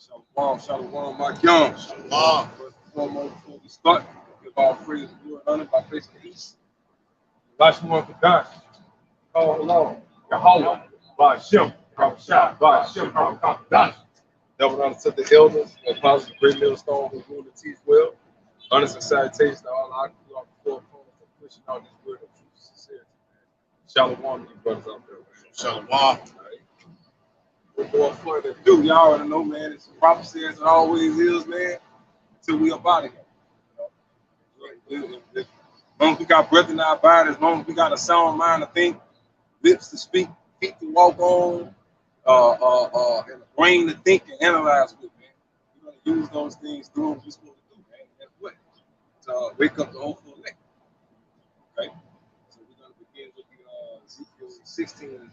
Shalom, my young. Shalom. First and foremost, before we start, give all praise and glory and honor by face of the east. Lashmore Kadash, call along, Yahweh, by Shem, Shah, by Shem, Kadash. Double honor to the elders, the apostles, the great millstone who rule and teach well. Honors and salutations to all our forefront for pushing out this word of truth and sincerity. Shalom, you brothers out there. Shalom. We're going further ado. Y'all already know, man. It's a prophecy as it always is, man. Until we up out of here. As long as we got breath in our body, as long as we got a sound mind to think, lips to speak, feet to walk on, and a brain to think and analyze with, man. We're gonna use those things through what we're supposed to do, man. That's what? To wake up the whole full neck. Okay? So we're gonna begin with the Ezekiel 16.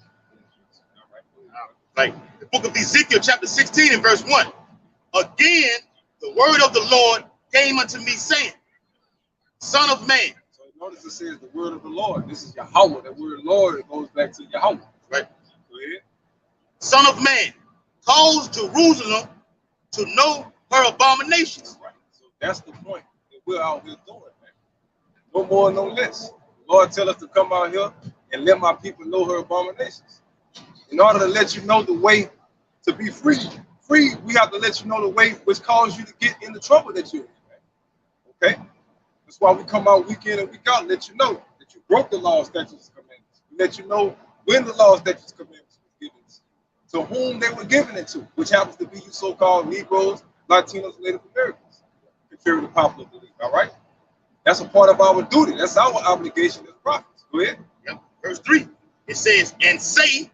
Right. The book of Ezekiel, chapter 16 and verse 1. Again, the word of the Lord came unto me, saying, Son of man. So notice it says the word of the Lord. This is Yahweh. That word Lord, it goes back to Yahweh. Right. Go ahead. Son of man, cause Jerusalem to know her abominations. Right. So that's the point that we're out here doing, man. No more, no less. The Lord tell us to come out here and let my people know her abominations. In order to let you know the way to be free, we have to let you know the way which caused you to get in the trouble that you're in. Okay? That's why we come out week in and week out and let you know that you broke the law, statutes, and commandments. We let you know when the law, statutes, and commandments were given to whom they were given it to, which happens to be you so-called Negroes, Latinos, and Native Americans, contrary to popular belief. All right? That's a part of our duty. That's our obligation as prophets. Go ahead. Yep. Verse 3. It says, and say,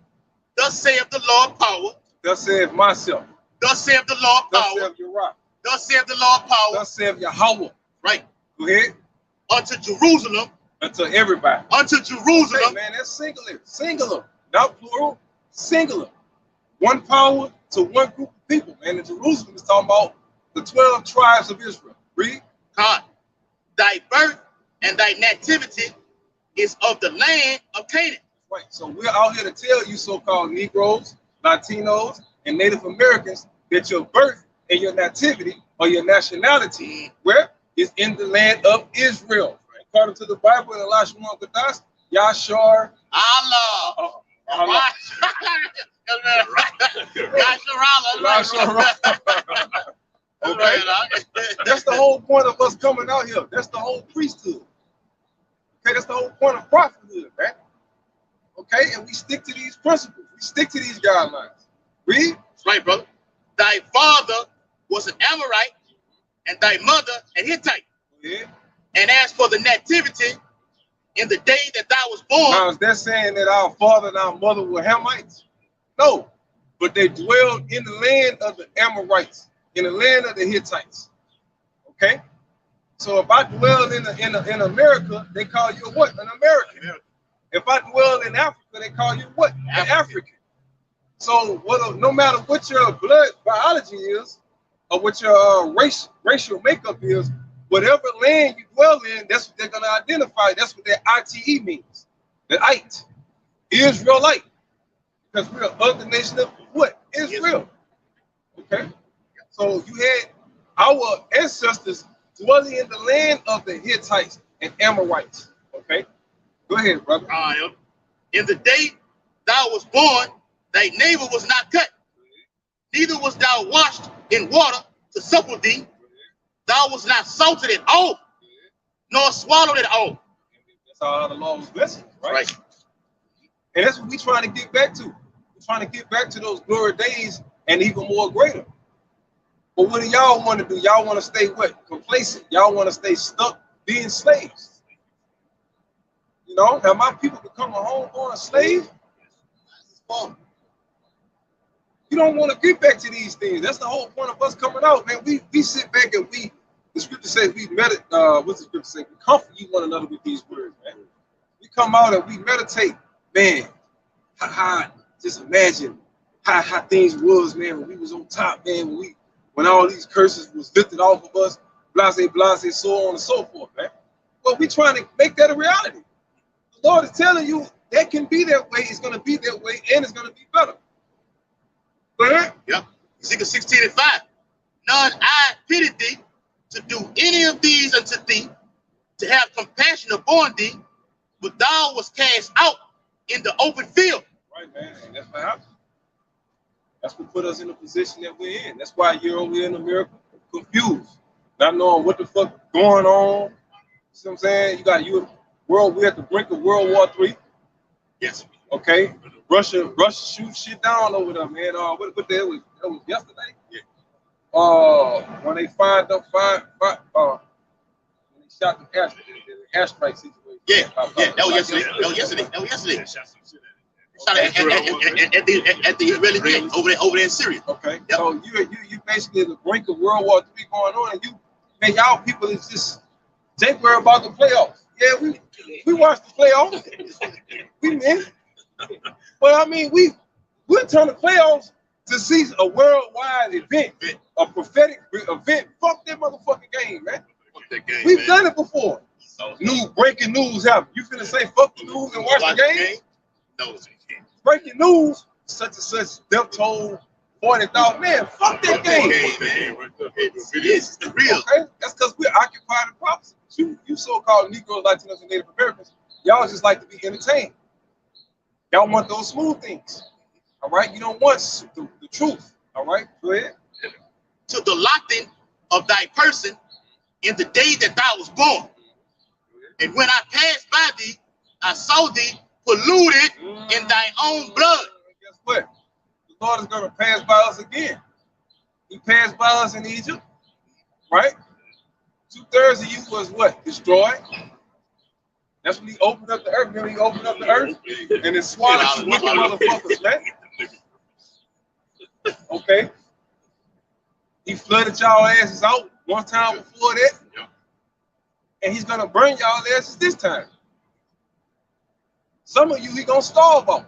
thus saith the Lord power. Thus saith myself. Thus saith the Lord Thus power. saith Uriah. Thus saith the Lord power. Thus saith Yahweh. Right. Go ahead. Unto Jerusalem. Unto everybody. Unto Jerusalem. Hey, man, that's singular. Singular. Not plural. Singular. One power to one group of people, man. And Jerusalem is talking about the 12 tribes of Israel. Read. God. Thy birth and thy nativity is of the land of Canaan. Right. So we're out here to tell you so-called Negroes, Latinos, and Native Americans that your birth and your nativity or your nationality, where is in the land of Israel. Right? According to the Bible in Lashmore Kadash, Yashar Allah. Okay. That's the whole point of us coming out here. That's the whole priesthood. Okay, that's the whole point of prophethood, man. Okay, and we stick to these principles. We stick to these guidelines. Read. That's right, brother. Thy father was an Amorite, and thy mother a Hittite. Yeah. And as for the nativity, in the day that thou was born. Now, is that saying that our father and our mother were Hamites? No, but they dwelled in the land of the Amorites, in the land of the Hittites. Okay, so if I dwell in America, they call you what? An American. If I dwell in Africa, they call you what? An African. So no matter what your blood biology is, or what your racial makeup is, whatever land you dwell in, that's what they're going to identify. That's what their ITE means. The ite. Israelite. Because we're of the nation of what? Israel. Okay? So you had our ancestors dwelling in the land of the Hittites and Amorites. Okay? Go ahead, brother. In the day thou was born, thy navel was not cut, neither was thou washed in water to supple thee. Thou was not salted at all, nor swallowed at all. That's how the law was blessed, right? Right. And that's what we're trying to get back to. We're trying to get back to those glory days and even more greater. But what do y'all want to do? Y'all want to stay what? Complacent. Y'all want to stay stuck being slaves. You know, have my people become a homeborn slave? You don't want to get back to these things. That's the whole point of us coming out, man. We sit back and the scripture says we meditate. What's the scripture say? We comfort you one another with these words, man. We come out and we meditate, man. Just imagine how things was, man, when we was on top, man. When all these curses was lifted off of us, blase, so on and so forth, man. Well, we trying to make that a reality. The Lord is telling you that can be that way. It's going to be that way, and it's going to be better. Go ahead. Yep. Ezekiel 16 and 5. none I pity thee, to do any of these unto thee, to have compassion upon thee, but thou was cast out in the open field. Right, man. And that's what happened. That's what put us in the position that we're in. That's why you're over here in America confused, not knowing what the fuck going on. See what I'm saying? We're at the brink of World War III. Yes. Okay. Russia shoots shit down over there, man. What the hell was that? Was yesterday? Yeah. When they when they shot the airstrike situation. Yeah. That was yesterday. Shot at the Israeli gate over there in Syria. Okay. Yep. So you basically at the brink of World War III going on, and y'all people is just think we're about the playoffs. Yeah, we watched the playoffs. We win. But I mean, we're turning the playoffs to see a worldwide event, a prophetic event. Fuck that motherfucking game, man. We've done it before. Breaking news happen. You finna say fuck the news and watch the game? No. Breaking news, such and such death toll 40,000. Man, fuck that game. It's real. Okay? That's because we're occupied in prophecy. You so-called Negroes, Latinos, and Native Americans, y'all just like to be entertained. Y'all want those smooth things. All right? You don't want the truth. All right? Go ahead. To the locking of thy person in the day that thou was born. And when I passed by thee, I saw thee polluted in thy own blood. Guess what? The Lord is going to pass by us again. He passed by us in Egypt, right? 2/3 of you was what? Destroyed. That's when he opened up the earth. Remember he opened up the earth and then swallowed you wicked motherfuckers, man. Okay. He flooded y'all asses out one time before that. And he's going to burn y'all asses this time. Some of you he gonna starve on.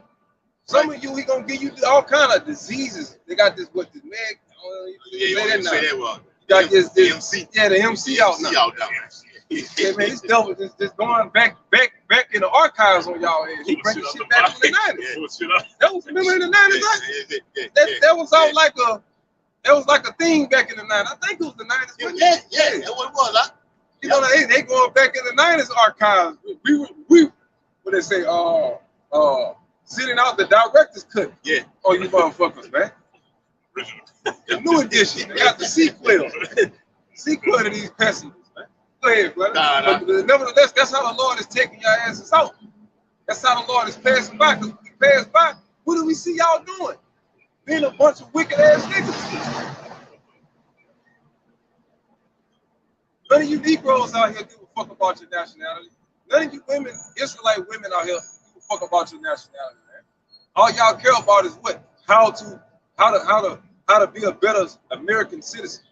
Some of you he gonna give you all kind of diseases. They got this what this man. You got this MC. Yeah, the MC out now. Yeah, man, this devil just going back in the archives on y'all ass. He bringing shit back from the 90s. That was remember in the 90s. That was all like a thing back in the 90s. I think it was the 90s. Yeah, that's what it was. Huh? You know, they going back in the 90s archives. We what they say, sitting out the director's cut. Yeah. Oh, you motherfuckers, man. The new edition. They got the sequel. Sequel to these pessiments, man. Go ahead, brother. But nevertheless, that's how the Lord is taking your asses out. That's how the Lord is passing by. Because when we pass by, what do we see y'all doing? Being a bunch of wicked ass niggas. None of you Negroes out here give a fuck about your nationality. None of you women, Israelite women out here, give a fuck about your nationality, man. All y'all care about is what? How to be a better American citizen.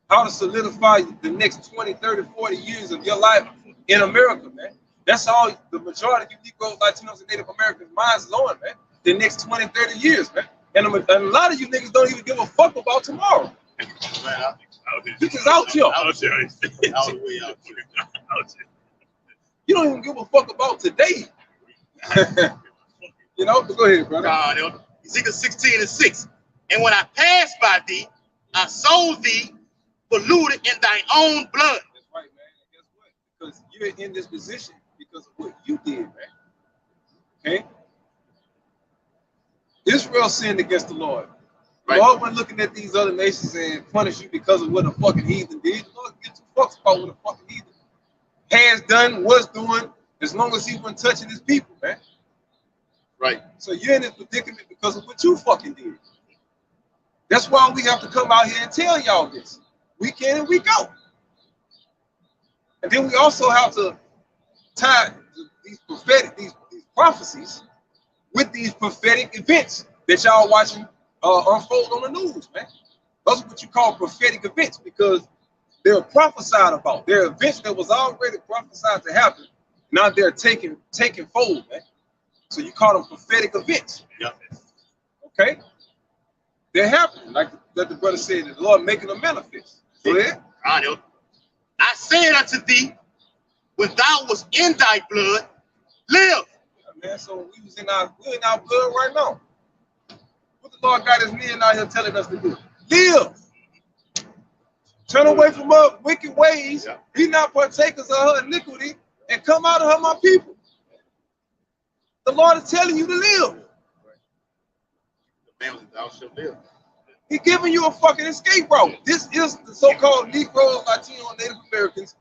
How to solidify the next 20, 30, 40 years of your life in America, man. That's all the majority of you Negroes, Latinos, and Native Americans' minds is on, man. The next 20, 30 years, man. And a lot of you niggas don't even give a fuck about tomorrow. You just out here. You don't even give a fuck about today. You know, but go ahead, brother. Ezekiel 16:6. And when I passed by thee, I saw thee polluted in thy own blood. That's right, man. And guess what? Because you're in this position because of what you did, man. Okay? Israel sinned against the Lord. Right. The Lord wasn't looking at these other nations and punish you because of what a fucking heathen did. The Lord gives two fucks about what a fucking heathen has done, was doing, as long as he wasn't touching his people, man. Right. So you're in this predicament because of what you fucking did. That's why we have to come out here and tell y'all this. Week in and week out. And then we also have to tie these prophetic, these prophecies with these prophetic events that y'all watching unfold on the news, man. Those are what you call prophetic events because they're prophesied about. They're events that was already prophesied to happen. Now they're taking fold, man. So you call them prophetic events. Yep. Okay? They're happening, like the brother said, the Lord making them manifest. Go ahead. I said unto thee, when thou was in thy blood, live. Yeah, man, so we're in our blood right now. What the Lord got his men out here telling us to do? Live. Turn away from her wicked ways. Yeah. Be not partakers of her iniquity and come out of her, my people. The Lord is telling you to live. The man thou shalt live. He's giving you a fucking escape route. This is the so-called Negroes, Latino, Native Americans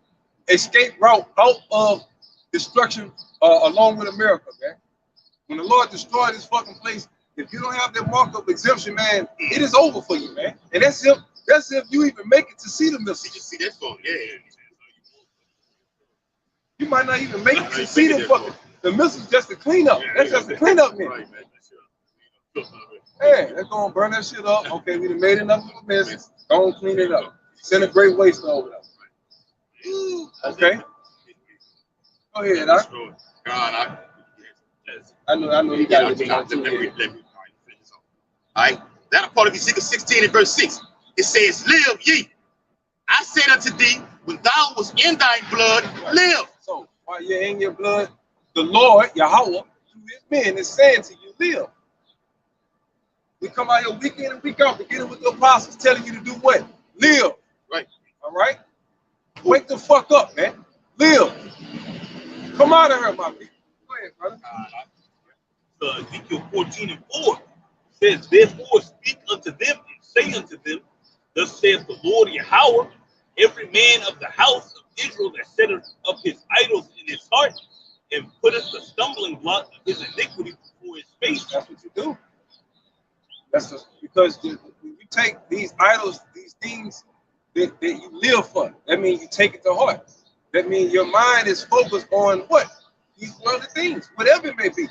escape route out of destruction along with America, man. When the Lord destroyed this fucking place, if you don't have that mark of exemption, man, it is over for you, man. And that's if you even make it to see the missiles. You see that phone, yeah. You might not even make it to see the fucking missiles just to clean up. That's just a clean up, man. Right, man. Hey, they're gonna burn that shit up. Okay, we done made enough of a mess. Go and clean it up. Send a great waste over there. Okay. Go ahead, Doc. I know you got to all right. That'll part of Ezekiel 16 and verse 6. It says, live ye. I said unto thee, when thou was in thy blood, live. So while you're in your blood, the Lord, Yahweh, through his men, is saying to you, live. We come out here week in and week out, beginning with the apostles telling you to do what? Live. Right. All right? Wake the fuck up, man. Live. Come out of here, my people. Go ahead, brother. Ezekiel 14 and 4 says, therefore speak unto them and say unto them, thus saith the Lord Yahweh, every man of the house of Israel that setteth up his idols in his heart and putteth the stumbling block of his iniquity before his face. That's what you do. That's just because when you take these idols, these things that you live for, that means you take it to heart. That means your mind is focused on what? These worldly things, whatever it may be.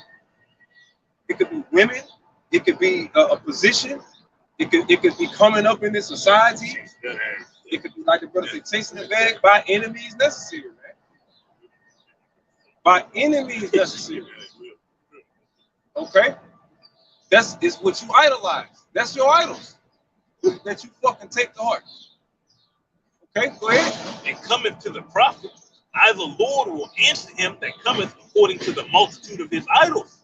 It could be women, it could be a position, it could be coming up in this society. It could be like the brother said, chasing the bag by enemies necessary, man. By enemies necessary. Okay? That's what you idolize. That's your idols that you fucking take to heart. Okay, go ahead. And cometh to the prophet, I the Lord will answer him that cometh according to the multitude of his idols,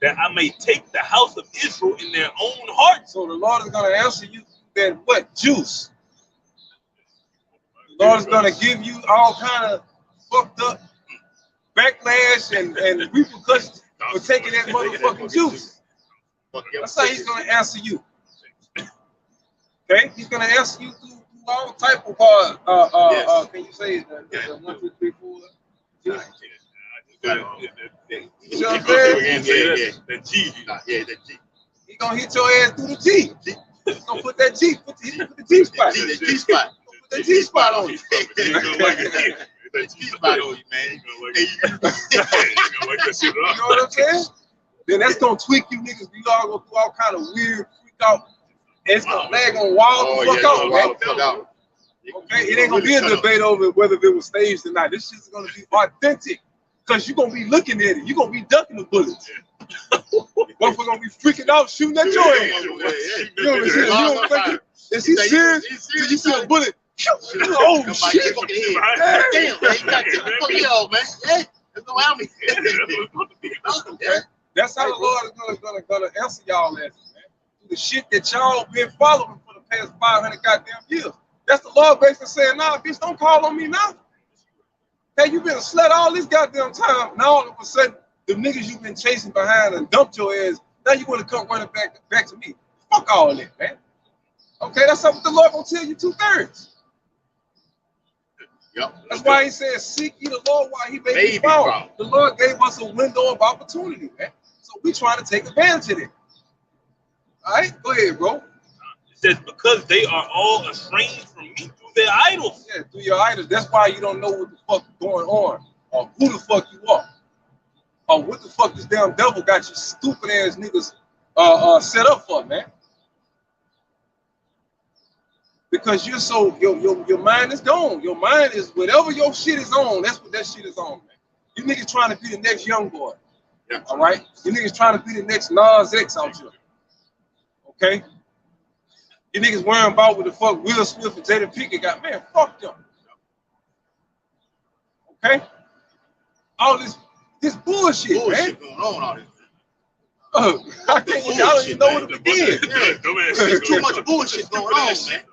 that I may take the house of Israel in their own heart. So the Lord is going to answer you that what? Juice. The Lord is going to give you all kind of fucked up backlash and repercussions for taking that motherfucking juice. That's how he's going to answer you. Okay? He's going to answer you through all type of can you say the 1, 2, 3, 4? You know what I'm saying? The G. Yeah, the G. He gonna hit your ass through the G. He's gonna put that G, put the G spot. The G spot. Put the G spot on you. The G spot on you, man. You know what I'm saying? Then that's gonna tweak you niggas. We all go through all kind of weird freak out. It's gonna lag on wild the fuck out, man. Okay, it ain't gonna be a debate over whether it was staged or not. This shit's gonna be authentic. Because you're going to be looking at it. You're going to be ducking the bullets. Motherfucker going to be freaking out, shooting at your ass. You know what I'm saying? You don't think is he serious? So you see a bullet. Oh, shit. Damn, man. You got to take the fucking off, man. Hey, that's no help me. That's how the Lord is gonna answer y'all at, man. The shit that y'all been following for the past 500 goddamn years. That's the Lord basically saying, nah, bitch, don't call on me now. Hey, you been a slut all this goddamn time. Now all of a sudden, the niggas you've been chasing behind and dumped your ass, now you want to come running back to me. Fuck all that, man. Okay, that's something the Lord gonna tell you 2/3. Yep. That's why he says, seek ye the Lord while he may be found. The Lord gave us a window of opportunity, man. So we trying to take advantage of it. All right, go ahead, bro. It says, because they are all estranged from me through their idols. Yeah, through your idols. That's why you don't know what the fuck is going on, or who the fuck you are, or what the fuck this damn devil got you stupid ass niggas set up for, man. Because you're so your mind is gone. Your mind is whatever your shit is on. That's what that shit is on, man. You niggas trying to be the next young boy. Yeah. All right. You niggas trying to be the next Nas X out here. Okay. You niggas worrying about what the fuck Will Smith and Jada Pinkett got. Man, fuck them. Okay. All this bullshit, man. Going on all this. I can't. I don't even know where to begin. There's too much bullshit going on, man.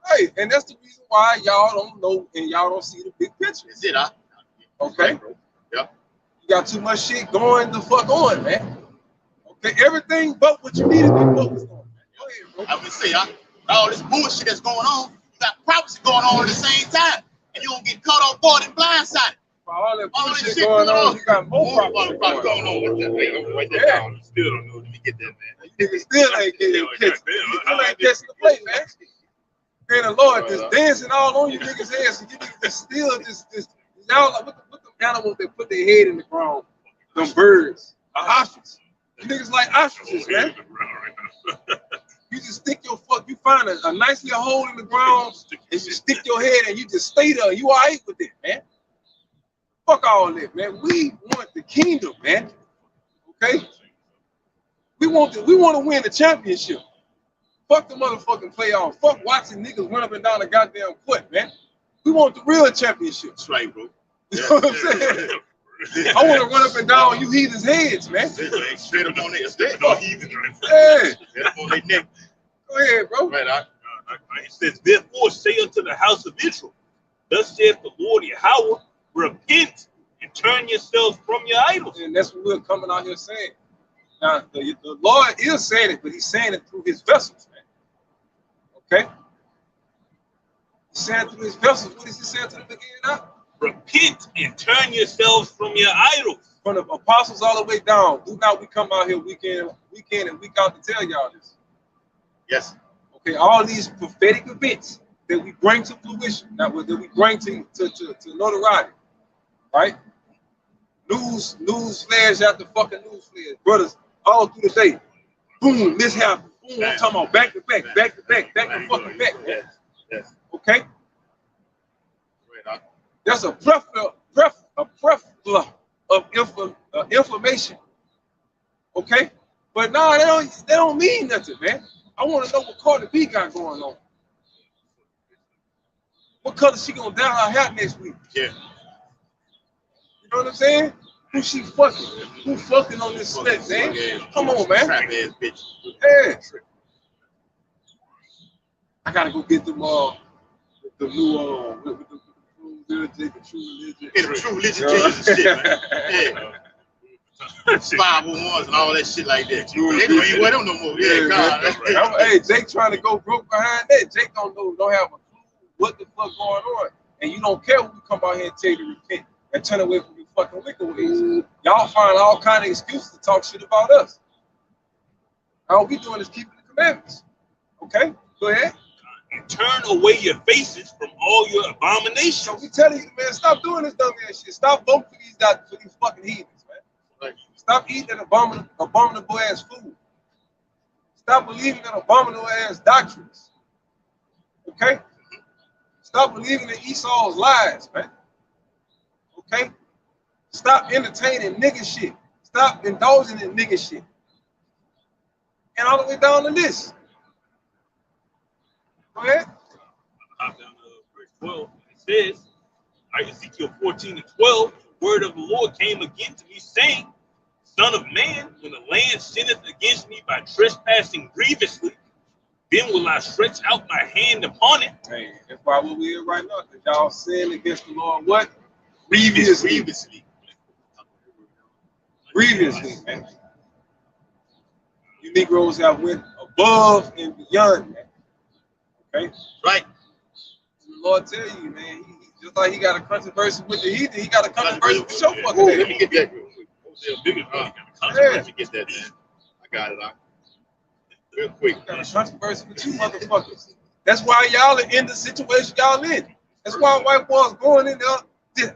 Right, and that's the reason why y'all don't know and y'all don't see the big picture. That's it, Okay. Bro. Yep. You got too much shit going the fuck on, man. Okay, everything but what you need to be focused on, man. Go ahead, bro. I would say, all this bullshit that's going on, you got prophecy going on at the same time, and you don't get caught off guard and blindsided. All that bullshit going on, you got more probably going on. Write that down. Still don't know. Let me get that, man. Niggas still ain't getting catching. Still ain't catching the play, man. And the Lord just dancing all on you niggas' heads, so you niggas just still just y'all like what the animals that put their head in the ground, them birds, ostriches. You niggas like ostriches, man. You just stick your you find a nice little hole in the ground and you stick your head and you just stay there. You all right with it, man. Fuck all that, man. We want the kingdom, man. Okay? We want to win the championship. Fuck the motherfucking playoff. Fuck watching niggas run up and down the goddamn court, man. We want the real championship. That's right, bro. You know what I'm saying? I want to run up and down on you heathens' heads, man. Straight up on their straight up heathens. Yeah. Straight up on their neck. Go ahead, bro. Right, it says, therefore say unto the house of Israel, thus saith the Lord Yahweh, repent and turn yourselves from your idols. And that's what we're coming out here saying. Now, the Lord is saying it, but he's saying it through his vessels, man. Okay? He's saying it through his vessels. What is he saying to the beginning now? Repent and turn yourselves from your idols. From the apostles all the way down. Do not we come out here week in and week out to tell y'all this. Yes. Okay, all these prophetic events that we bring to fruition, that we bring to notoriety, right? News flash after fucking news flash, brothers, all through the day. Boom, this happened. Boom, I'm talking about back to back to fucking back. Yes. Okay? There's a plethora of information. Okay? But no, they don't mean nothing, man. I want to know what Cardi B got going on. What color she gonna dye her hair next week? Yeah. You know what I'm saying? Who she fucking? Who fucking on this set, man? Come on, man. Yeah. I gotta go get them the new the true religion shit, man. Yeah. 501s and all that shit like that. They don't even wear them no more. Yeah, God. Hey, Jake trying to go broke behind that. Jake don't have a clue what the fuck going on. And you don't care when we come out here and tell you to repent and turn away from your fucking wicked ways. Y'all find all kind of excuses to talk shit about us. All we doing is keeping the commandments. Okay? Go ahead. And turn away your faces from all your abominations. So we telling you, man, stop doing this dumb ass shit. Stop voting for these fucking heathens, man. Right. Stop eating that abominable ass food. Stop believing in abominable ass doctrines. Okay? Stop believing in Esau's lies, man. Okay? Stop entertaining nigga shit. Stop indulging in nigga shit. And all the way down the list. Go ahead. Down to verse 12. It says, Ezekiel 14:12, the word of the Lord came again to me, saying, Son of man, when the land sinneth against me by trespassing grievously, then will I stretch out my hand upon it. Hey, that's why we're right now. Because y'all sin against the Lord what? Grievously, man. You Negroes have went above and beyond, man. Okay? Right. The Lord tell you, man, he just like he got a controversy with the heathen, he got a controversy with your fucking head. Let me get that real quick. Get that, man. I got it out. Real quick. You got a controversy with you motherfuckers. That's why y'all are in the situation y'all in. That's why white boys going in there. That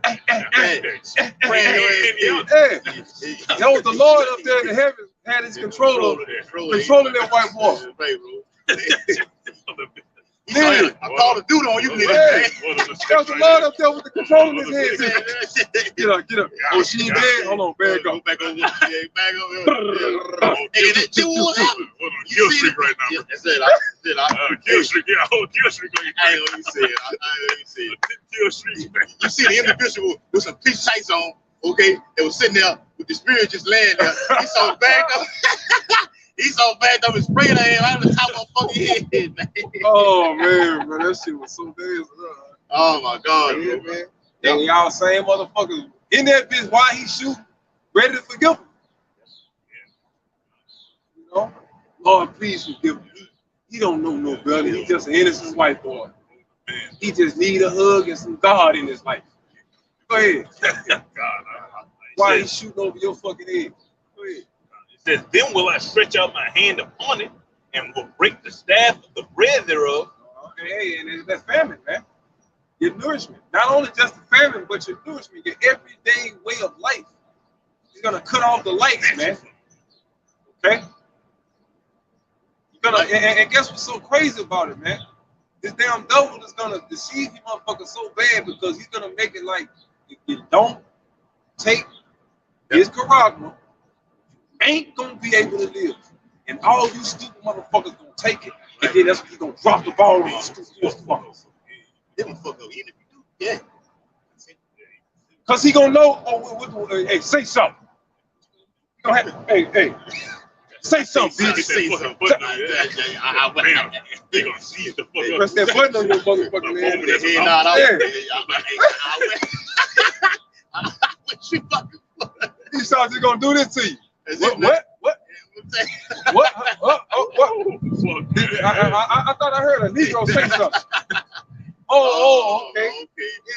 was the Lord up there in the heavens had his controlling that white boy. I called a dude on you, nigga. That was the Lord up there with the control in his head. Get up. Oh, she ain't dead. Hold on, back up. Back over. Hey, that you want out? Kill streak right now. That's it. Kill streak. Yeah, kill streak. I ain't gonna say it. Kill streak. You see the individual with some peace tights on, okay? They was sitting there with the spirit just laying there. He's so backed up. He's so backed up and spraying her head right on the top of her fucking head, man. Oh man, bro, that shit was so bad. Oh my God, yeah, bro. Man. And y'all same motherfuckers in that bitch. Why he shoot? Ready to forgive him? You know, Lord, please forgive him. He don't know no better. He just an innocent white boy. He just need a hug and some God in his life. Go ahead. Why he shooting over your fucking head? Go ahead. It says, then will I stretch out my hand upon it and will break the staff of the bread thereof. Okay, and that's famine, man. Your nourishment. Not only just the famine, but your nourishment, your everyday way of life. He's gonna cut off the lights, man. Okay? You're gonna and guess what's so crazy about it, man? This damn devil is gonna deceive you motherfuckers so bad because he's gonna make it like if you don't take his charagma, ain't gonna be able to live. And all you stupid motherfuckers gonna take it. And then that's when you gonna drop the ball on you stupid motherfuckers. They gonna fuck up even if you do. Yeah. Cause he gonna know, hey, say something. Go ahead. Hey. Say something, bitch. Say something. They gonna see it. Press that button on your motherfucking head. He thought he gonna do this to you. What? I thought I heard a Negro say something. Oh, okay.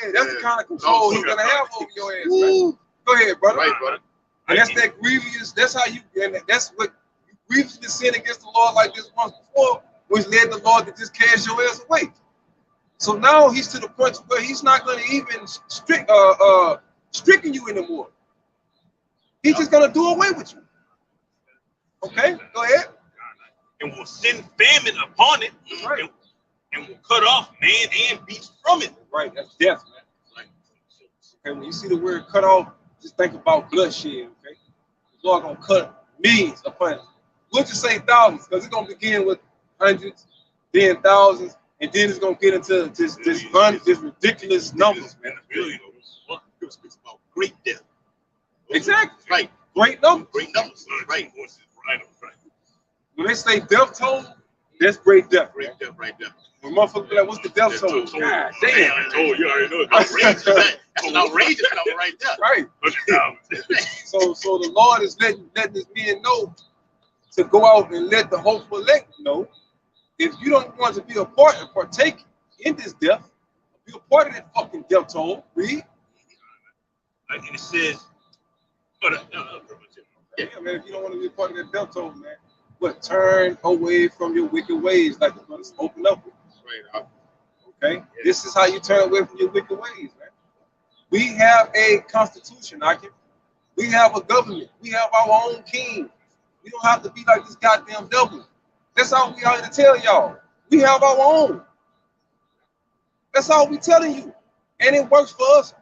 Yeah, that's the kind of control he's gonna have over your ass, man. Go ahead, brother. Right, brother. And that's that grievous. That's how you. And that's what you grievously sin against the Lord like this once before, which led the Lord to just cast your ass away. So now he's to the point where he's not going to even stricken you anymore. He's just going to do away with you. Okay, go ahead. And will send famine upon it, right. and will cut off man and beast from it. Right, that's death, man. Right. Okay, when you see the word cut off, just think about bloodshed. Okay, the Lord gonna cut millions upon it. We'll just say thousands, because it's gonna begin with hundreds, then thousands, and then it's gonna get into this ridiculous numbers, man. It speaks about great death. Exactly. Right. Great numbers. Great numbers. Right. When they say death toll, that's great death. Great death right there. When motherfuckers be like, what's the death toll? God damn. I told you already know it. Outrageous. That's an outrageous number right there. Right. 100,000. So the Lord is letting his men know to go out and let the hopeful elect know, if you don't want to be a part and partake in this death, be a part of that fucking death toll, read. And it says, yeah, man, if you don't want to be a part of that death toll, man, but turn away from your wicked ways, like the brothers open up with. Right. Okay? Yeah. This is how you turn away from your wicked ways, man. We have a constitution, we have a government. We have our own king. We don't have to be like this goddamn devil. That's all we out here to tell y'all. We have our own. That's all we telling you. And it works for us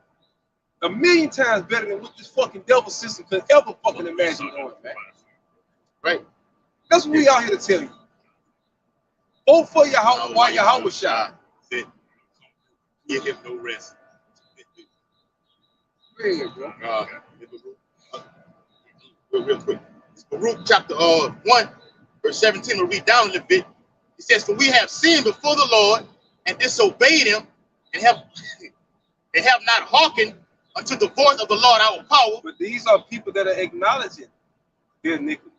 a million times better than what this fucking devil system could ever fucking imagine doing, man. Right. That's what we out here to tell you. Vote for Yahweh while Yahweh shine. Give him no rest. Real quick. Baruch chapter 1, verse 17, we'll read down a little bit. It says, for we have sinned before the Lord and disobeyed him and have not hearkened unto the voice of the Lord our power. But these are people that are acknowledging their iniquity.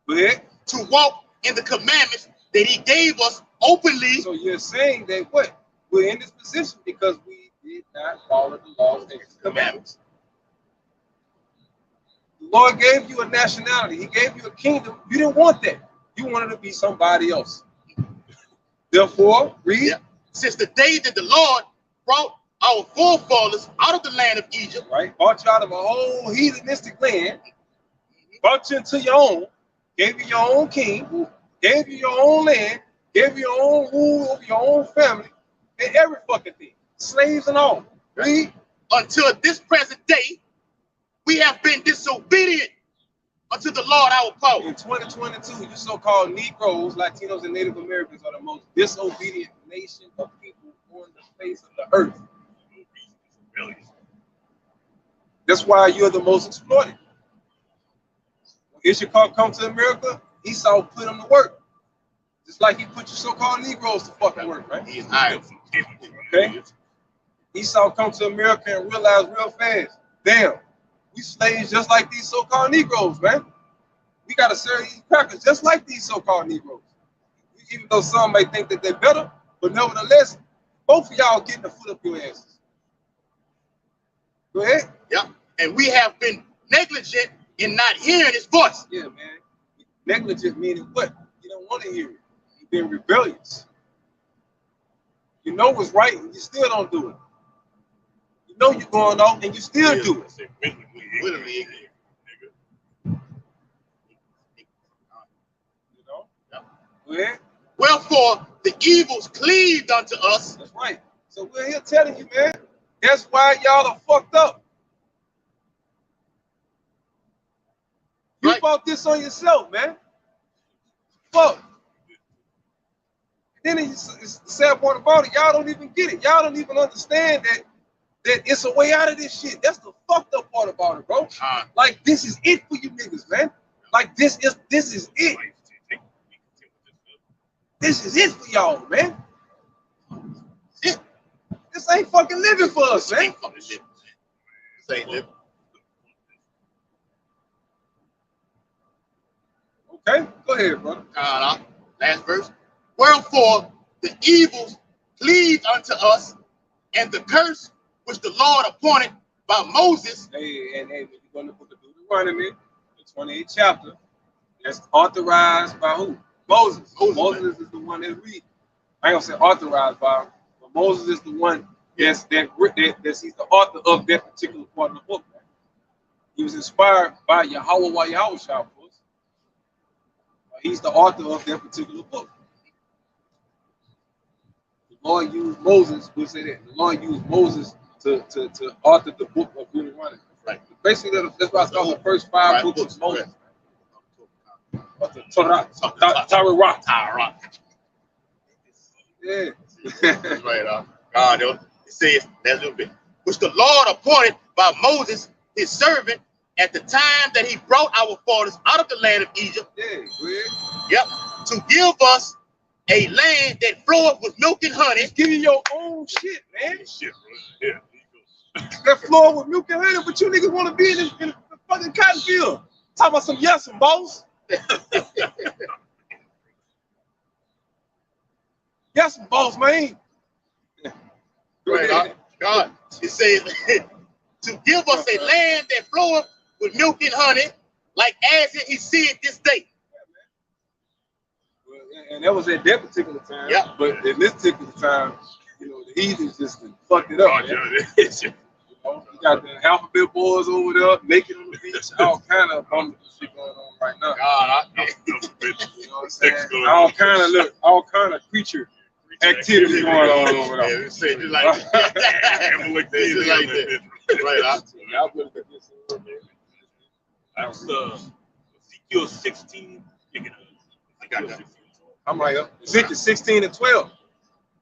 But to walk in the commandments that he gave us openly. So you're saying that what? We're in this position because we did not follow the laws and commandments. The Lord gave you a nationality. He gave you a kingdom. You didn't want that. You wanted to be somebody else. Therefore, read. Yeah. Since the day that the Lord brought our forefathers out of the land of Egypt. Right. Brought you out of a whole heathenistic land. Brought you into your own. Gave you your own king. Gave you your own land. Gave you your own rule over your own family. And every fucking thing. Slaves and all. Read. Until this present day, we have been disobedient unto the Lord our power. In 2022, you so-called Negroes, Latinos, and Native Americans are the most disobedient nation of people on the face of the earth. That's why you're the most exploited. When Ishmael come to America, Esau put him to work. Just like he put you so-called Negroes to fucking work, right? He's hired. Okay? Esau come to America and realize real fast, damn, we slaves just like these so-called Negroes, man. We gotta serve these crackers just like these so-called Negroes. Even though some may think that they're better, but nevertheless, both of y'all getting the foot up your asses. Go ahead. Yep. And we have been negligent in not hearing his voice. Yeah, man. Negligent meaning what? You don't want to hear it. You've been rebellious. You know what's right and you still don't do it. You know you're going off and you still do it. Literally. You know? Yep. Go ahead. Wherefore the evils cleaved unto us. That's right. So we're here telling you, man, that's why y'all are fucked up. You Right. bought this on yourself, man. Fuck. Then it's the sad part about it, y'all don't even get it. Y'all don't even understand that it's a way out of this shit. That's the fucked up part about it, bro. Like, this is it for you niggas, man. Like, this is it. This is it for y'all, man. This ain't fucking living for us, man. This ain't living. Okay, go ahead, brother. Last verse. Wherefore the evils cleaved unto us, and the curse which the Lord appointed by Moses. Hey, when you go to the book of Deuteronomy, the 28th chapter, that's authorized by who? Moses. Moses is the one that read. I ain't gonna say authorized by, but Moses is the one that's he's the author of that particular part of the book. Man. He was inspired by Yahweh Shah, of course. He's the author of that particular book. The Lord used Moses, we'll say that. The Lord used Moses to author the book of Deuteronomy. Right. Basically, that's why I call the first five books of Moses. The Torah. Yeah. Right. God, it says that little bit. Which the Lord appointed by Moses, his servant, at the time that he brought our fathers out of the land of Egypt. Yeah, weird. Yep. To give us a land that floweth with milk and honey. Just give you your own shit, man. Shit, bro. Yeah. That floor with milk and honey, but you niggas want to be in the fucking cotton field. Talking about some yes and boss. Yes, boss, man. Right, God. It says to give us a land that floweth with milk and honey, like as he said this day. And that was at that particular time. Yeah. But in this particular time, you know, the heathens just fucked it up. You got the alphabet boys over there, naked on the beach, all kind of bummed shit going on right now. You know what I'm saying? All kind of creature activity going on over there. Yeah, say just like that. Right. That's Ezekiel 16. I'm right up. Ezekiel 16 and 12.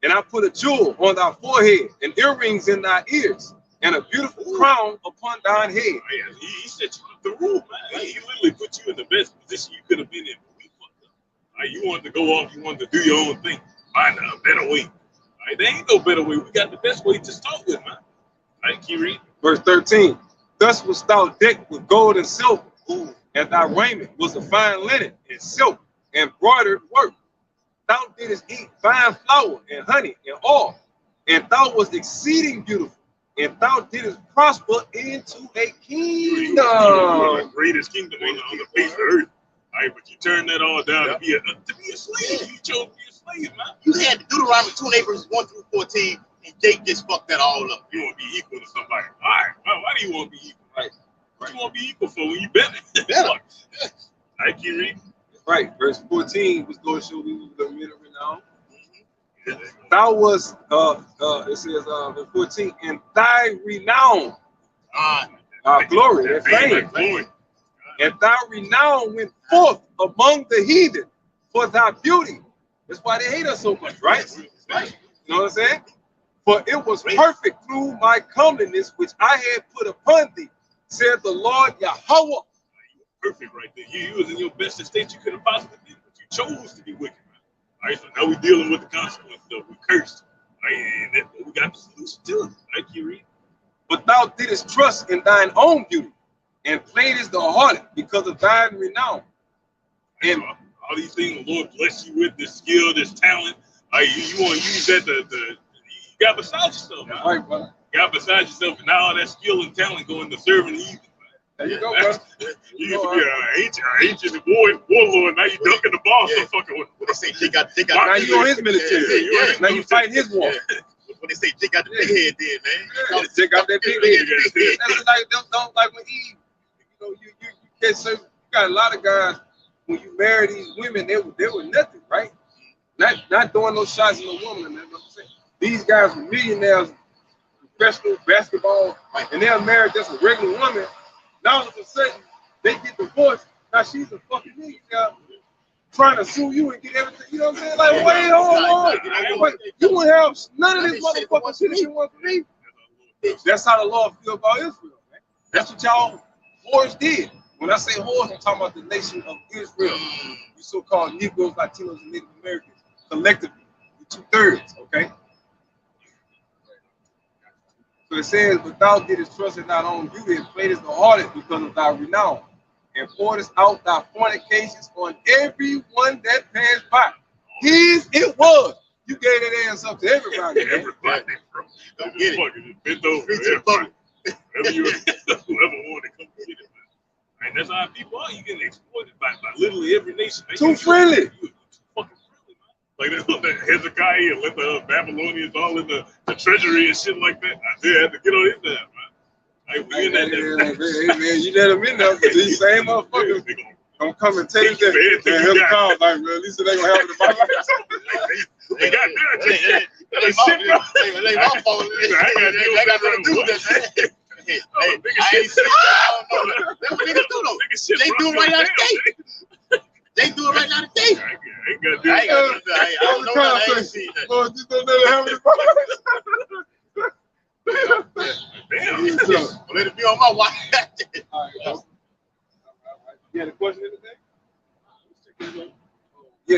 And I put a jewel on thy forehead, and earrings in thy ears, and a beautiful crown upon thine head. Man, he set you up the rule, man. He literally put you in the best position you could have been in. We fucked up. You wanted to go off, you wanted to do your own thing. Find a better way. There ain't no better way. We got the best way to start with, man. Keep reading. Verse 13. Thus was thou decked with gold and silver, and thy raiment was of fine linen and silk and broidered work. Thou didst eat fine flour and honey and oil, and thou was exceeding beautiful, and thou didst prosper into a kingdom. The greatest kingdom on the face of the earth. But you turned that all down to be a slave. You chose to be a slave, man. You had Deuteronomy 28 verses 1 through 14, and Jake just fucked that all up. You want to be equal to somebody. All right. Why do you want to be equal? Right. What you want to be equal for when you better? Keep reading. Right. Verse 14 was going to show we were the men of renown. Thou was, it says, verse 14, and thy renown, glory, that fame. Glory. And thy renown went forth among the heathen for thy beauty. That's why they hate us so much, right? Right. You know what I'm saying? For it was perfect through my comeliness, which I had put upon thee, said the Lord Yahweh. Perfect right there. You was in your best estate you could have possibly been, but you chose to be wicked, man. All right, so now we're dealing with the consequences of we cursed. All right, and we got the solution to it. Right, you read. But thou didst trust in thine own beauty, and playedest the harlot because of thine renown. And all these things the Lord bless you with, this skill, this talent. You want to use that you got beside yourself, man. Right, brother. You got beside yourself, and now all that skill and talent going to serving the heathen. There you go, brother. You used to be an ancient warlord. Now you dunking the ball. Yeah. Fucking with. What they say, they got. Now you on his military. Yeah. Now you fight his war. What they say, they got the big head there, man. Yeah, check out that big head. That's like don't like when Eve. You know, you catch certain. You got a lot of guys when you marry these women, they were nothing, right? Not throwing no shots at no woman. Man, I'm saying these guys were millionaires, professional basketball, and they're married just a regular woman. Now all of a sudden they get divorced. Now she's a fucking millionaire trying to sue you and get everything. You know what I'm saying? Like, wait, hold on. Wait, you won't have none of this motherfucking shit you want from me. That's how the Lord feel about Israel, man. That's what y'all whores did. When I say whores, I'm talking about the nation of Israel. You so-called Negroes, Latinos, and Native Americans, collectively, the 2/3, okay? So it says, but thou didst trust in thine own beauty and playedest the harlot because of thy renown, and pouredest out thy fornications on everyone that passed by. His it was. You gave that ass up to everybody. Everybody, bro. Don't get it. Fucking bent over. Everybody. Whoever wanted to come get it, man. And that's how people are. You getting exploited by literally every nation. Too friendly. You too fucking friendly, man. Like the Hezekiah and let the Babylonians all in the treasury and shit like that. I had to get on his damn, man. Like, we in that man, you let them in there, but these same motherfuckers gonna come and take that and help call. Like, man, at least it ain't gonna happen to my life. They got that. It ain't my fault. I got nothing to do with that. Hey, I ain't seen that. Niggas do though. They do it right out the gate. They do it right out the gate. I don't know that. I ain't seen that. Lord, just don't let it happen to my life. Damn. Let it be on my watch. All right. You had a question anything? Yeah,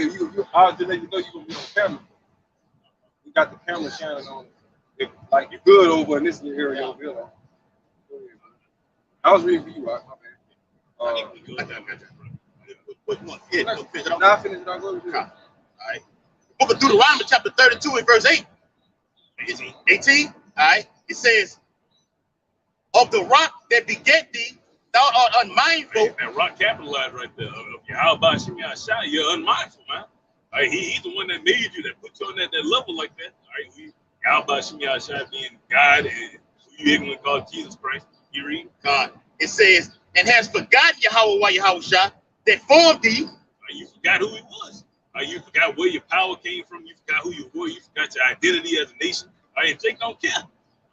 I'll just let you know you're gonna be on camera. We got the camera shining on it. Like you're good over in this little area over here. Like. I was reading for you, right? My bad. What you want? Yeah, now I finished it. I'll go to you. All right. Book of Deuteronomy, chapter 32, and verse 8. 18. All right. It says, of the rock that beget thee, thou art unmindful. That rock capitalized right there. How about Shimei? You're unmindful, man. All right, he's the one that made you, that put you on that level like that. All right, how about Shimei being God and who you ignorantly call Jesus Christ? You read? God. It says, and has forgotten Yahweh Shah that formed thee. You forgot who he was. You forgot where your power came from. You forgot who you were. You forgot your identity as a nation. And Jake don't care.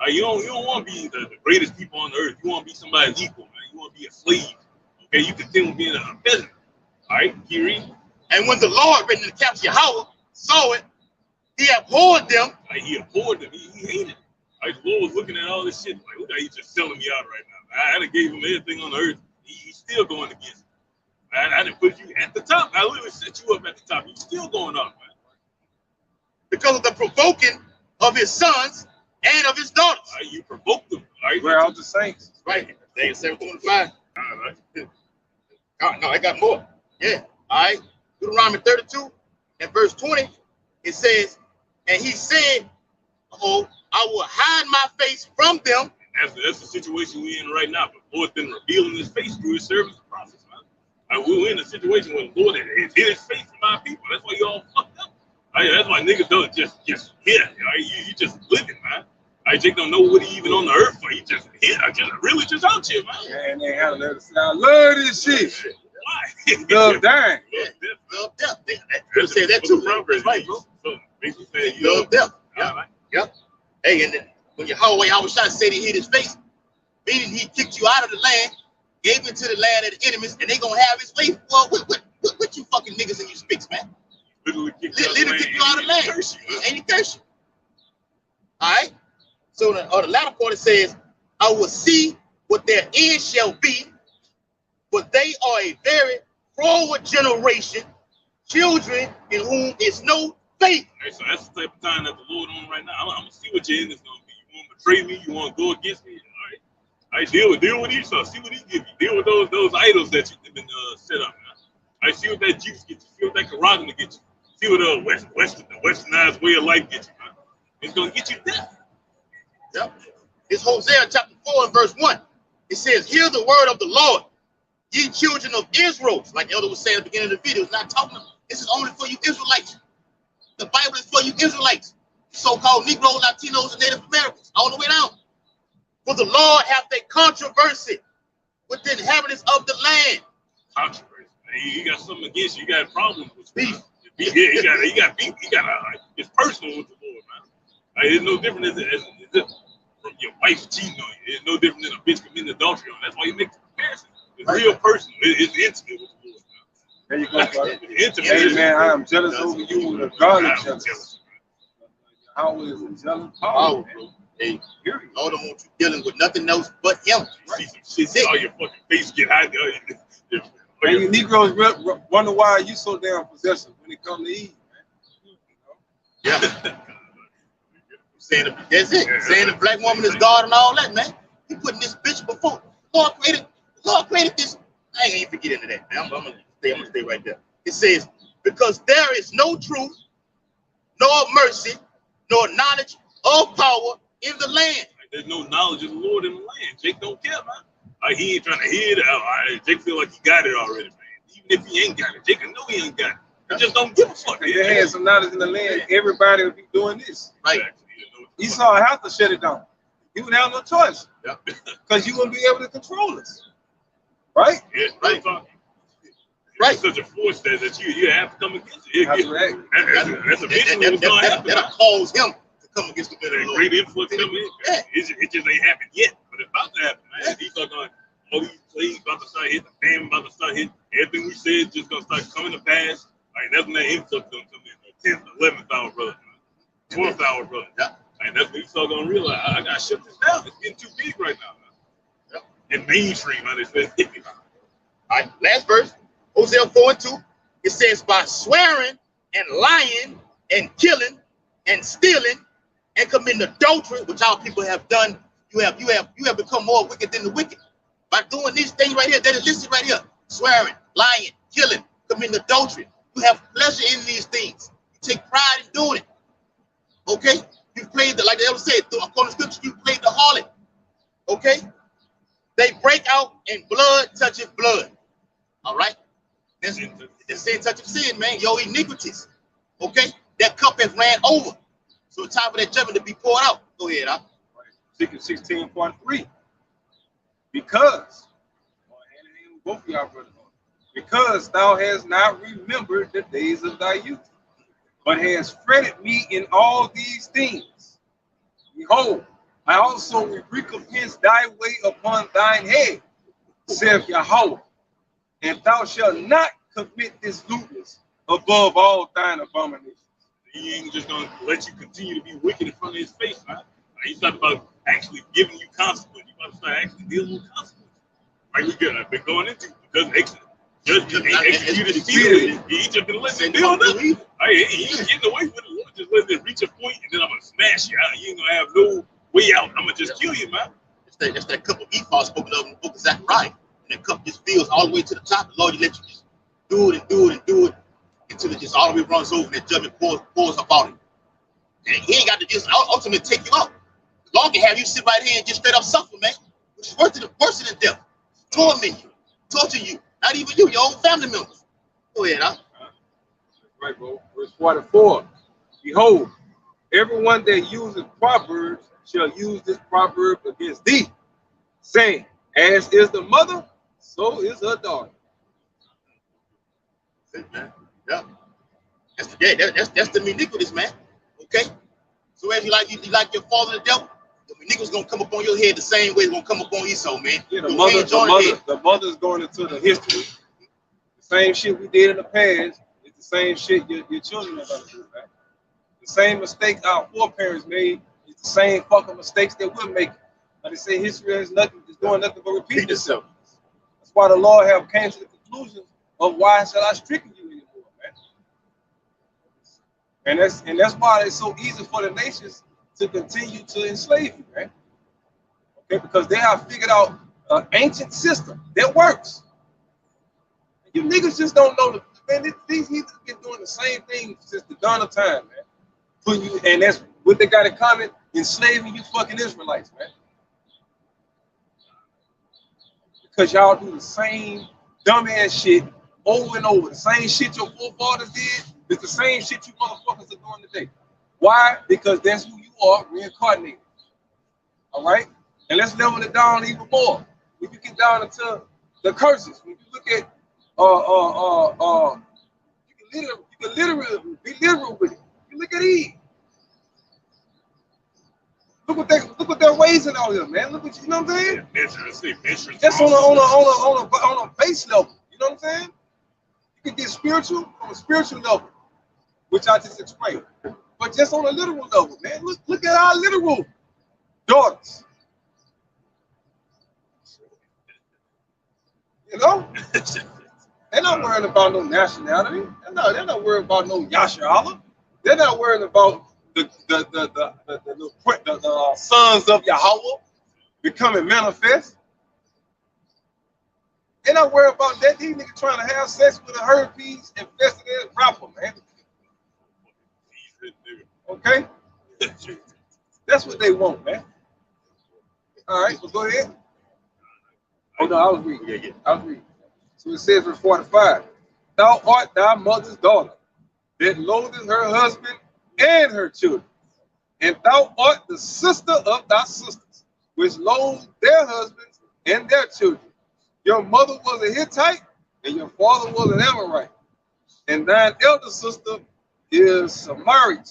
You don't want to be the greatest people on the earth. You want to be somebody's equal, man. You want to be a slave. Okay, you continue being a peasant. All right, you read? And when the Lord, written in the caps Yahweh, saw it, he abhorred them. He abhorred them. He hated them. The Lord was looking at all this shit. Like, look how he's just selling me out right now. I done gave him everything on the earth. He's still going against me. I didn't put you at the top. I literally set you up at the top. You're still going up, man. Because of the provoking of his sons and of his daughters. You provoked them. Where are the saints? Right. They ain't 725. No, I got more. Yeah. All right. Deuteronomy 32 and verse 20. It says, and he said, oh, I will hide my face from them. That's the situation we're in right now. But the Lord's been revealing his face through his servants and prophets, man. We're in a situation where the Lord has hid his face from our people. That's why you all fucked up. That's why niggas don't just hit. You just living, man. Jake don't know what he even on the earth for. He just hit. Really just out here, man. Man, they have to say, I love this shit. Why? Love dying. Love death. They said that too. That's right, bro. So basically saying you love death. Yeah. Yep. Hey, and then when Yahweh said he hid his face, meaning he kicked you out of the land, gave it to the land of the enemies, and they gonna have his way. Well, what you fucking niggas and you spicks, man? Literally kick you out of the land. And he curse you. All right. So the latter part it says, I will see what their end shall be, for they are a very forward generation, children in whom is no faith. Right, so that's the type of time that the Lord on right now. I'm gonna see what your end is gonna be. You want to betray me? You want to go against me? All right, deal with Esau. See what he give you. Deal with those idols that you've been set up. Man. I see what that juice gets you. See what that Quran gets you. See what the westernized way of life gets you. Man. It's gonna get you death. Yep. It's Hosea chapter 4 and verse 1. It says, "Hear the word of the Lord, ye children of Israel." Like Elder was saying at the beginning of the video, it's not talking about, this is only for you Israelites. The Bible is for you Israelites, so-called Negroes, Latinos, and Native Americans, all the way down. For the Lord hath a controversy with the inhabitants of the land. Controversy. He got something against you. You got problems with beef. Yeah, he got beef. It's personal with the Lord, man. It's no different as from your wife cheating on you. It's no different than a bitch committing adultery on you. That's why you make the comparison. It's real personal. It's intimate with the Lord, man. There you go, brother. Intimate. Hey, man, I am jealous over you with a godly jealous. How is it jealous? Power, bro. Hey, Lord don't want you dealing with nothing else but him. See all your fucking face get hot. And you Negroes wonder why you so damn possessive when it comes to Eve, man. Yeah. Saying that's it. Saying the black woman is God and all that, man. You putting this bitch before. Lord created this. I ain't gonna even forget into that, man. I'm gonna stay right there. It says, because there is no truth, nor mercy, nor knowledge of power in the land. There's no knowledge of the Lord in the land. Jake don't care, man. He ain't trying to hear it out. Jake feel like he got it already, man. Even if he ain't got it, Jake know he ain't got it. He just don't give a fuck. If they had some knowledge in the land, everybody would be doing this. Right. Esau have to shut it down. He would have no choice. Yeah. Because you wouldn't be able to control us. Right? Yeah, right. Right. It's such a force that you have to come against it. That's eventually what's going to happen. That'll cause him to come against the better Lord. Great influence coming in. Yeah. It just ain't happened yet, but it's about to happen, man. He's going, all these plays about to start hitting, the famine about to start hitting. Everything we said just going to start coming to pass. Like, that's when that influx going to come in. 10th, 11th hour, brother. 12th hour, brother. Yeah. And that's when Esau gonna realize I gotta shut this down. It's getting too big right now, man. Yep. And mainstream, man. All right, last verse, Hosea 4 and 2. It says, by swearing and lying and killing and stealing and committing adultery, which our people have done, you have become more wicked than the wicked. By doing these things right here, that is listed right here: swearing, lying, killing, committing adultery. You have pleasure in these things. You take pride in doing it. Okay? You played the, like they ever said, according to scripture, you played the harlot. Okay? They break out and blood touches blood. All right? That's sin touches sin, man. Your iniquities. Okay? That cup has ran over. So it's time for that judgment to be poured out. Go ahead, huh? 16.3. Because, both of y'all brothers, because thou hast not remembered the days of thy youth, but has fretted me in all these things. Behold, I also will recompense thy way upon thine head, saith Yahweh, and thou shalt not commit this lewdness above all thine abominations. He ain't just gonna let you continue to be wicked in front of his face, man. He's talking about actually giving you consequence. You about to start actually dealing with consequences. Right? We got been going into because executed speedily. He just been letting it build up. He ain't getting away with it. Just let it reach a point, and then I'm gonna smash you out. You ain't gonna have no way out. I'm gonna just kill you, man. That's that cup of ephah spoken of in the book of Zechariah. And that cup just fills all the way to the top. The Lord, you let you just do it and do it and do it until it just all the way runs over and that judgment pours up on it. And he ain't got to just ultimately take you out. The Lord can have you sit right here and just straight up suffer, man. Which is worse than death. Torment you, torture you, not even you, your own family members. Go ahead, huh? Right, bro. Verse 44. Behold, everyone that uses proverbs shall use this proverb against thee, saying, as is the mother, so is her daughter. That's it, man. Yeah. That's the iniquities, man. Okay? So as you like your father the devil, the iniquities gonna come up on your head the same way it's gonna come up on Esau, man. Yeah, the mother's going into the history. The same shit we did in the past, it's the same shit your children are gonna do, man. The same mistake our foreparents made, it's the same fucking mistakes that we're making. Like they say, history has nothing doing nothing but repeating itself. That's why the Lord have came to the conclusion of why shall I stricken you anymore, man. And that's why it's so easy for the nations to continue to enslave you, man. Okay, because they have figured out an ancient system that works. You niggas just don't know the man. These heathens been doing the same thing since the dawn of time, man. Putting you, and that's what they got in common: enslaving you fucking Israelites, man. Because y'all do the same dumbass shit over and over. The same shit your forefathers did. It's the same shit you motherfuckers are doing today. Why? Because that's who you are, reincarnated. All right? And let's level it down even more. When you get down into the curses, when you look at you can literally be literal with it. You look at Eve. Look what they're raising out here, man. Look what you know what I'm saying? That's on a base level. You know what I'm saying? You can get spiritual on a spiritual level, which I just explained. But just on a literal level, man. Look at our literal daughters. You know? They're not worrying about no nationality. They're not worried about no Yasha Allah. They're not worrying about the sons of Yahweh becoming manifest. They're not worried about that. These niggas trying to have sex with a herpes infested rapper, man. Okay? That's what they want, man. All right, well, go ahead. Oh, no, I was reading. So it says in 45, thou art thy mother's daughter, that loatheth her husband and her children. And thou art the sister of thy sisters, which loathe their husbands and their children. Your mother was a Hittite, and your father was an Amorite. And thine elder sister is Samaria.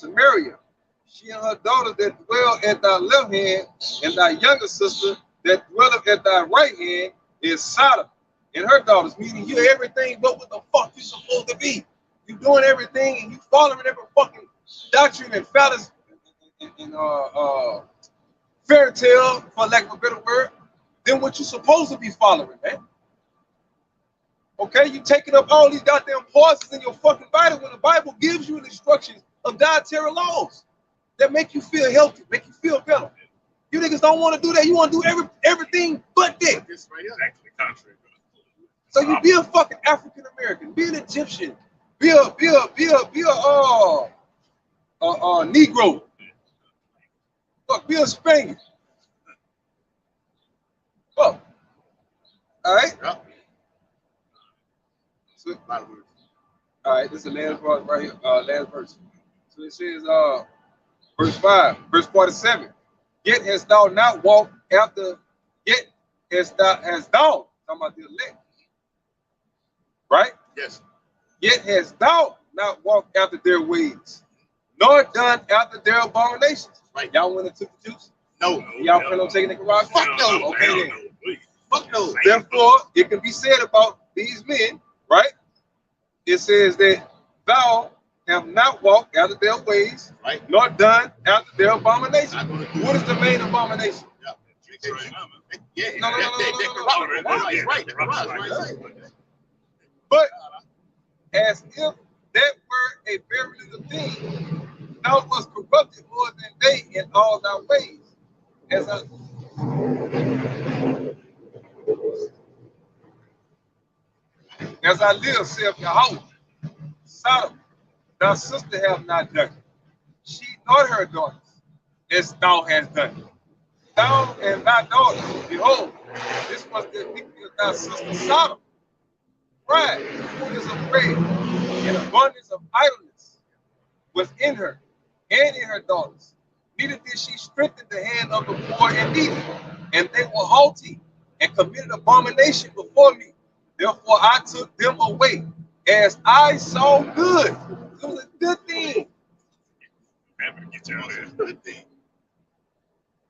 She and her daughters that dwell at thy left hand, and thy younger sister that dwelleth at thy right hand is Sodom. And her daughters, meaning you everything but what the fuck you supposed to be. You doing everything and you following every fucking doctrine and fallacy and fairy tale, for lack of a better word, than what you supposed to be following, man. Okay, you taking up all these goddamn pauses in your fucking Bible when the Bible gives you instructions of dietary laws that make you feel healthy, make you feel better. You niggas don't want to do that. You want to do everything but that. So you be a fucking African American, be an Egyptian, be a Negro, fuck, be a Spaniard. Fuck. All right. Yep. So, all right, this is the last verse right here. Last verse. So it says, verse 5, verse 47. Yet hast thou not walked after. Yet hast thou talking about the elect. Right? Yes. Yet hast thou not walked after their ways, nor done after their abominations. Right. Y'all went and took the juice? No. Y'all plan on taking the garage? Fuck no. Okay then. Fuck no. Therefore, it can be said about these men, right? It says that thou have not walked after their ways, right, nor done after their abomination. What is the main abomination? Yeah. No. Right. But as if that were a very little thing, thou was corrupted more than they in all thy ways. As I live, saith Yahweh, Sodom, thy sister have not done it. She nor her daughters, as thou hast done it. Thou and thy daughters, behold, this was the iniquity of thy sister Sodom. Pride, fullness of bread, and abundance of idleness was in her and in her daughters. Neither did she strengthen the hand of the poor and needy, and they were haughty and committed abomination before me. Therefore I took them away as I saw good. It was a good thing.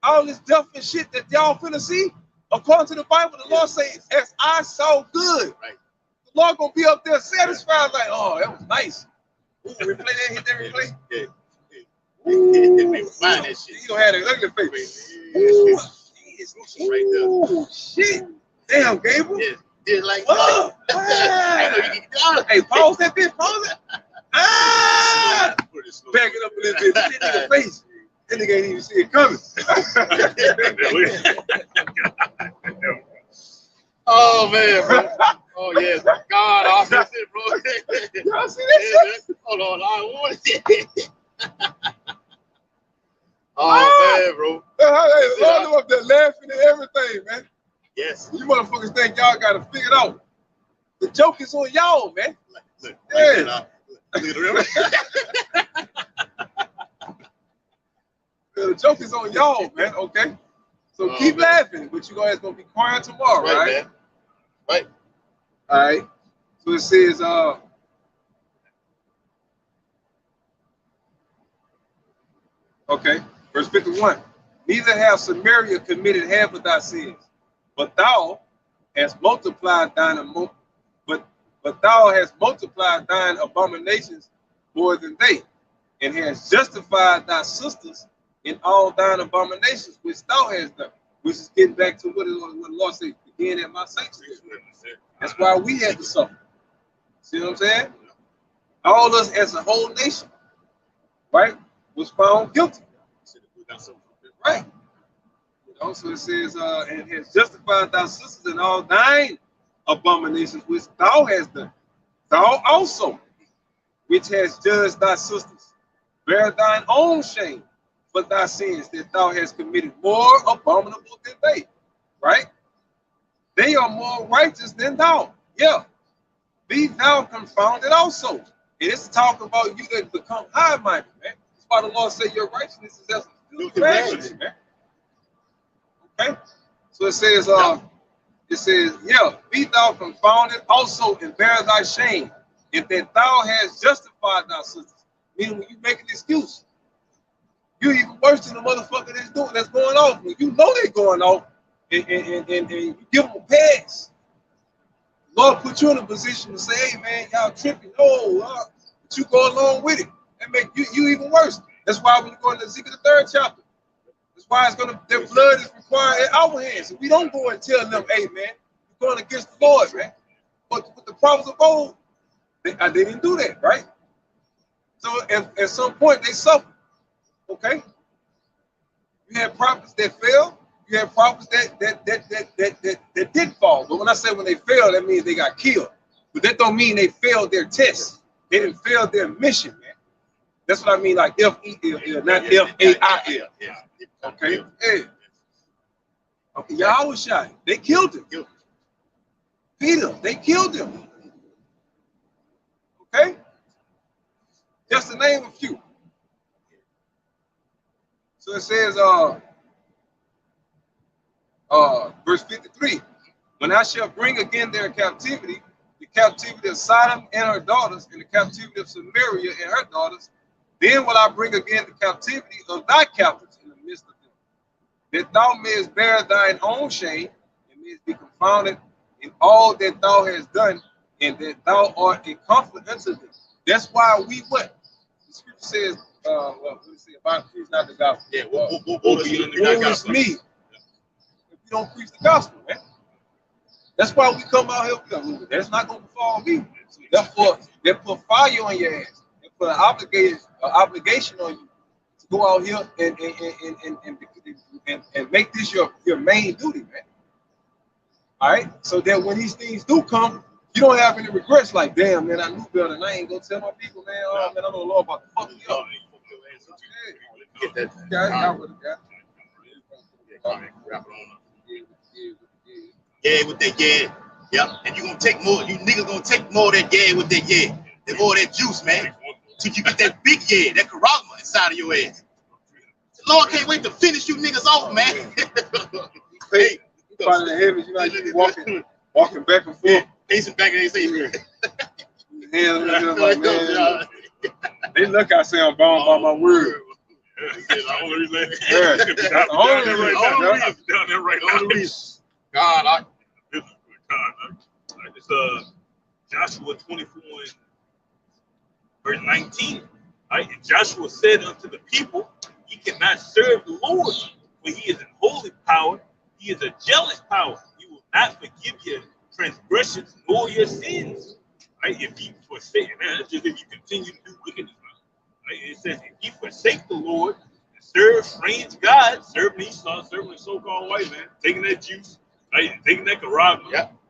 All this death and shit that y'all finna see, according to the Bible, the Lord says, as I saw good. Right. The Lord gonna be up there satisfied, like, oh, that was nice. Ooh, replay that, hit that replay. Yeah. Ooh, He gonna have an ugly face. Ooh, exclusive right there. Oh shit! Damn, Gabriel. Yeah, did like Oh, hey, pause that bitch. Pause it. Ah! Back it up a little bit. That nigga face. That nigga ain't even see it coming. Oh man, bro. Oh yeah, God, I'll miss it, bro. Y'all see that shit? Hold on, I want it. Oh man, bro. Hey, Lord, them up there laughing and everything, man. Yes. You motherfuckers think y'all got to figure it out. The joke is on y'all, man. Look, Yeah. The joke is on y'all, man. Okay. So keep laughing, but you guys gonna be crying tomorrow, right? Man. Right. All right. So it says, okay, verse 51. Neither have Samaria committed half of thy sins, but thou hast multiplied but thou hast multiplied thine abominations more than they, and hast justified thy sisters in all thine abominations which thou hast done. Which is getting back to what the Lord said, begin at my sanctuary. That's why we had to suffer. See what I'm saying? All of us as a whole nation, right, was found guilty. Right. You know, so it says, and has justified thy sisters in all thine abominations which thou hast done. Thou also, which has judged thy sisters, bear thine own shame for thy sins that thou hast committed more abominable than they. Right? They are more righteous than thou. Yeah. Be thou confounded also. And it's talking about you that become high-minded, man. That's why the Lord said your righteousness is as filthy rags, man. Okay? So it says, yeah, be thou confounded also and bear thy shame, if that thou hast justified thy sisters. Meaning when you make an excuse, you're even worse than the motherfucker that's going off. When you know they're going off and you give them a pass. Lord put you in a position to say, hey man, y'all tripping. No, but you go along with it. That make you even worse. That's why when you go into Ezekiel the 3rd chapter, that's why it's gonna their blood is required at our hands. If we don't go and tell them, hey man, you're going against the Lord, man. But with the prophets of old, they didn't do that, right? So at some point they suffered. Okay. You had prophets that fell. You had prophets that did fall. But when I say when they failed, that means they got killed. But that don't mean they failed their test. They didn't fail their mission, man. That's what I mean, like F-E-L-L, not F-A-I-L. Okay? Hey. Okay, Yahweh shot. They killed him. Peter, they killed him. Okay? Just to name a few. So it says, verse 53, when I shall bring again their captivity, the captivity of Sodom and her daughters, and the captivity of Samaria and her daughters, then will I bring again the captivity of thy captives in the midst of them, that thou mayest bear thine own shame, and mayest be confounded in all that thou hast done, and that thou art a comfort unto them. That's why we what? The scripture says, what does it say about preach not the gospel? Yeah, woe is me if you don't preach the gospel, man. That's why we come out here. That's not going to befall me. Therefore, they put fire on your ass. They put an obligation on you to go out here and make this your main duty, man. All right. So that when these things do come, you don't have any regrets. Like, damn, man, I knew better, and I ain't gonna tell my people, man. Oh, man, I know the Lord about to fuck me up. Yeah, with that yeah. Yeah, and you gonna take more, you niggas gonna take more of that yeah with that yeah. And more of that juice, man. Till you get that big yeah, that charisma inside of your ass. The Lord can't wait to finish you niggas off, man. Hey, you find in the heavens, you know, you walking back and forth. Pacing back and they say, like, man, they look, I say I'm bound by my word. God, it's Joshua 24 verse 19. Right? And Joshua said unto the people, ye cannot serve the Lord, for he is in holy power. He is a jealous power. He will not forgive your transgressions nor your sins. Right? If you forsake, man, that's just if you continue to do wickedness. Right? It says, if you forsake the Lord and serve strange gods, serving Esau, serving the so-called white man, taking that juice, right? Taking that carab,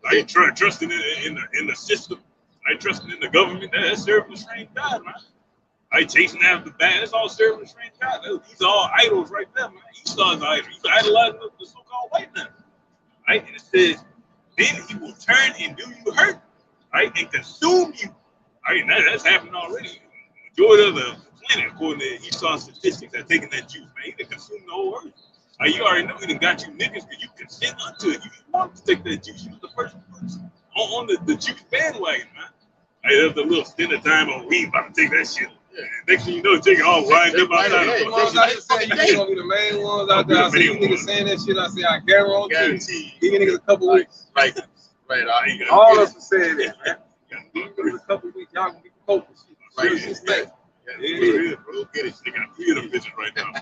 right? Trusting in the system, right? Trusting in the government, that's serving the strange God, man. Right? Chasing after the bad, that's all serving the strange God. These are all idols right there, man. Esau's an idol. He's idolizing the so-called white man. Right? And it says, then he will turn and do you hurt, right? And consume you. Right? That's happening already. The majority of the planet, according to Esau's statistics, are taking that juice, man. He done consumed the whole earth. Right? You already know he done got you niggas because you consent unto it. You want to take that juice. You was the first person on the juice bandwagon, man. Right? There's a little stint of time on we about to take that shit. Yeah. Next thing you know, take it all wind up outside. The ones out here saying you gonna be the main ones out there. I see you niggas saying that shit. I say I guarantee. Give you niggas a couple weeks. Right. All of us are saying that, man. Give you a couple weeks, y'all gonna be focused. Right. Yeah, bro. Get it. They got 3 of them bitches right now.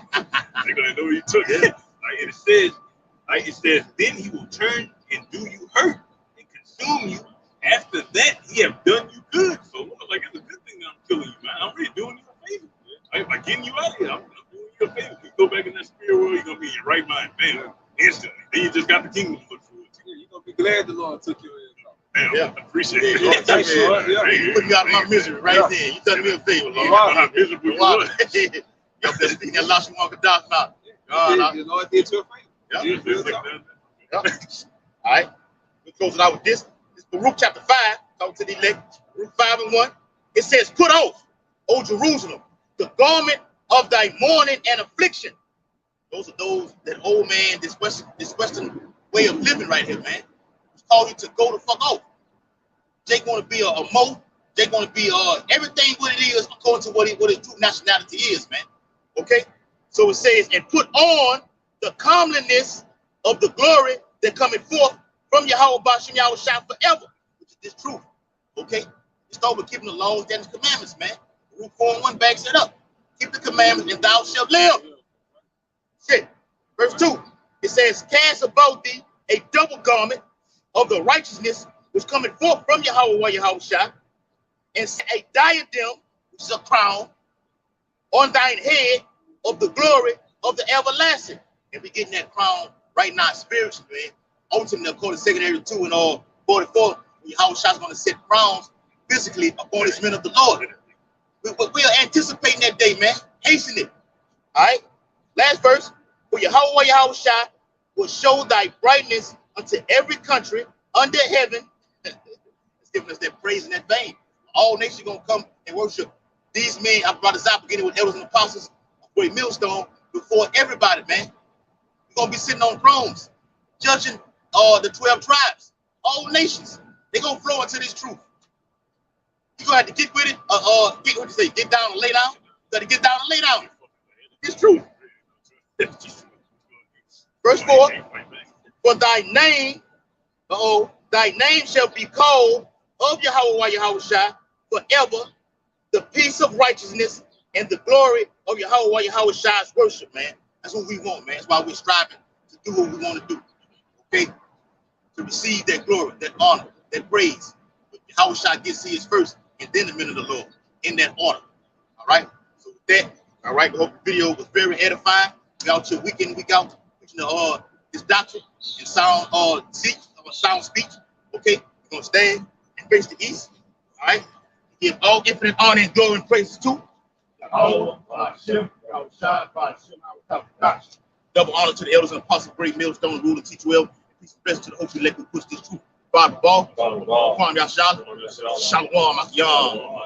They're gonna know he took it. Like it says, then he will turn and do you hurt and consume you. After that, he have done you good. So like it's a good thing that I'm killing you, man. I'm really doing you a favor. Right? By getting you out of here, I'm doing you a favor. You go back in that spirit world, you're gonna be in your right mind, bam, instantly. Then you just got the kingdom to look forward to. You're gonna be glad the Lord took your ass off. Damn, I appreciate it. You put me out of my misery right there. You done me a favor, Lord. How miserable you was. Y'all better speak that lost walk of dark now. The Lord did you a favor. All right. We close it out with this. It's Baruch chapter 5. Talk to the elect. Baruch 5:1. It says, put off, O Jerusalem, the garment of thy mourning and affliction. Those are those, that old man, this Western way of living right here, man. It's called you to go the fuck off. Jake want to be a mo. Jake want to be everything what it is according to what his true nationality is, man. Okay? So it says, and put on the comeliness of the glory that cometh forth from Yahweh Bashem Yahweh Shah forever, which is this truth. Okay? It starts with keeping the laws and the commandments, man. Rule 4:1 backs it up. Keep the commandments and thou shalt live. Shit. Verse 2. It says, cast about thee a double garment of the righteousness which cometh forth from Yahweh Yahweh Shah, and set a diadem, which is a crown, on thine head of the glory of the everlasting. And we getting that crown right now spiritually, man. Ultimately, according to 2 Peter 2 and 44, Yahweh Shah is going to set crowns physically upon his men of the Lord. We are anticipating that day, man. Hasten it. All right. Last verse. For Yahweh Yahweh Shah will show thy brightness unto every country under heaven. It's giving us that praise and that vain. All nations are going to come and worship these men. I brought this out beginning with elders and apostles for a millstone before everybody, man. We're going to be sitting on thrones, judging the 12 tribes, all nations. They're going to flow into this truth. You're going to have to get with it, get what you say, get down and lay down. You got to get down and lay down. It's truth. Verse 4, for thy name, thy name shall be called of Yahweh Yahweh Shah forever, the peace of righteousness and the glory of Yahweh Yahweh Shah's worship, man. That's what we want, man. That's why we're striving to do what we want to do. Okay? To receive that glory, that honor, that praise. But Yahweh Shah gets his first, and then the men of the Lord, in that order. All right? So with that, all right, I hope the video was very edifying. We out here week in, week out, preaching this doctrine in sound speech. Okay? We're going to stand and face the east. All right? Give all infinite honor and glory and praises to double honor to the elders and apostles, great millstone, rule and teach well. Peace and blessing to the hope elect who push this truth. Father Ball, Kwam Yashal, Shalom, Yom.